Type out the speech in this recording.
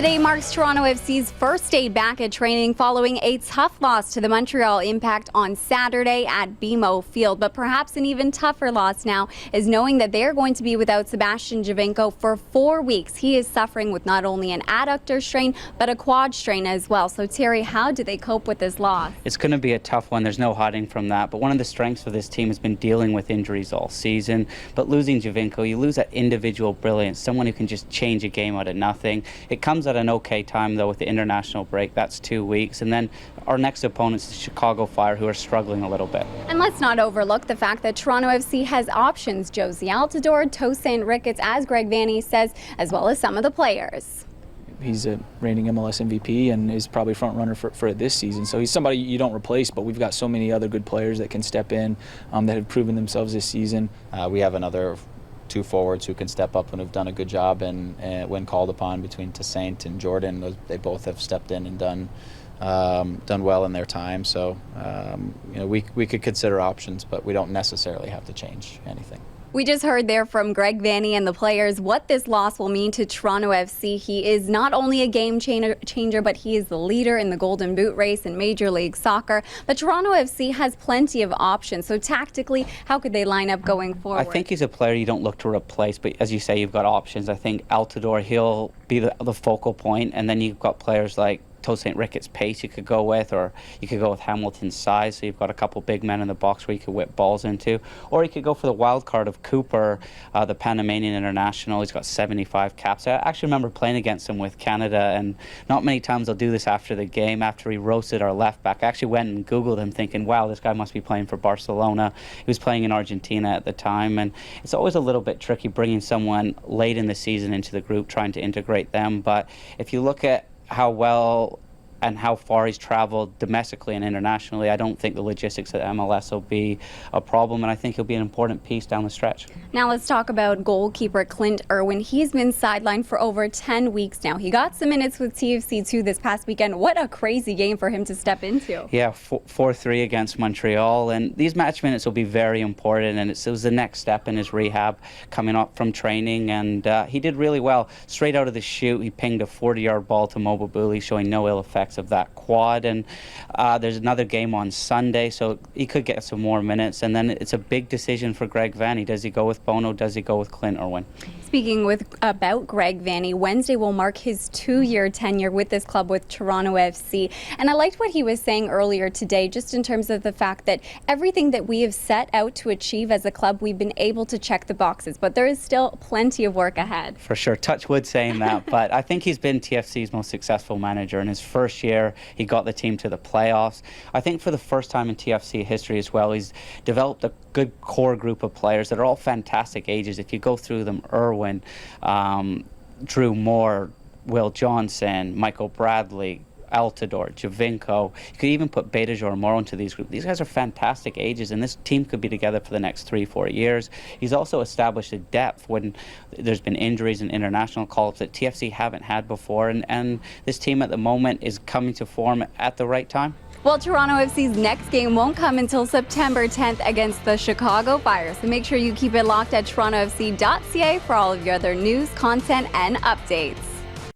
Today marks Toronto FC's first day back at training following a tough loss to the Montreal Impact on Saturday at BMO Field. But perhaps an even tougher loss now is knowing that they're going to be without Sebastian Giovinco for 4 weeks. He is suffering with not only an adductor strain, but a quad strain as well. So Terry, how do they cope with this loss? It's going to be a tough one. There's no hiding from that. But one of the strengths of this team has been dealing with injuries all season. But losing Giovinco, you lose that individual brilliance, someone who can just change a game out of nothing. It comes at an okay time, though, with the international break. That's 2 weeks. And then our next opponent's the Chicago Fire, who are struggling a little bit. And let's not overlook the fact that Toronto FC has options. Josie Altidore, Tosaint Ricketts, as Greg Vanney says, as well as some of the players. He's a reigning MLS MVP and is probably front runner for this season. So he's somebody you don't replace, but we've got so many other good players that can step in that have proven themselves this season. We have another 2 forwards who can step up and have done a good job, and when called upon, between Tosaint and Jordan, they both have stepped in and done well in their time. So we could consider options, but we don't necessarily have to change anything. We just heard there from Greg Vanney and the players what this loss will mean to Toronto FC. He is not only a game changer, but he is the leader in the Golden Boot race in Major League Soccer. But Toronto FC has plenty of options. So tactically, how could they line up going forward? I think he's a player you don't look to replace, but as you say, you've got options. I think Altidore, he'll be the focal point, and then you've got players like Tosaint Ricketts' pace you could go with, or you could go with Hamilton's size, so you've got a couple big men in the box where you could whip balls into, or you could go for the wild card of Cooper, the Panamanian international. He's got 75 caps. I actually remember playing against him with Canada, and not many times I'll do this after the game, after he roasted our left back. I actually went and Googled him thinking, wow, this guy must be playing for Barcelona. He was playing in Argentina at the time, and it's always a little bit tricky bringing someone late in the season into the group, trying to integrate them. But if you look at how well and how far he's traveled domestically and internationally, I don't think the logistics at MLS will be a problem, and I think he'll be an important piece down the stretch. Now let's talk about goalkeeper Clint Irwin. He's been sidelined for over 10 weeks now. He got some minutes with TFC 2 this past weekend. What a crazy game for him to step into. Yeah, 4-3 against Montreal, and these match minutes will be very important, and it was the next step in his rehab coming up from training, and he did really well. Straight out of the chute, he pinged a 40-yard ball to Mobile, showing no ill effects of that quad. And there's another game on Sunday, so he could get some more minutes. And then it's a big decision for Greg Vanney. Does he go with Bono? Does he go with Clint Irwin? Speaking about Greg Vanney, Wednesday will mark his 2-year tenure with this club with Toronto FC. And I liked what he was saying earlier today, just in terms of the fact that everything that we have set out to achieve as a club, we've been able to check the boxes, but there is still plenty of work ahead. For sure. Touch wood saying that, but I think he's been TFC's most successful manager. In his first year, he got the team to the playoffs. I think for the first time in TFC history as well, he's developed a good core group of players that are all fantastic ages. If you go through them, Irwin, Drew Moore, Will Johnson, Michael Bradley, Altidore, Giovinco. You could even put Beitajor Moro into these groups. These guys are fantastic ages, and this team could be together for the next 3-4 years. He's also established a depth when there's been injuries and international call-ups that TFC haven't had before, and this team at the moment is coming to form at the right time. Well, Toronto FC's next game won't come until September 10th against the Chicago Fire, so make sure you keep it locked at torontofc.ca for all of your other news, content, and updates.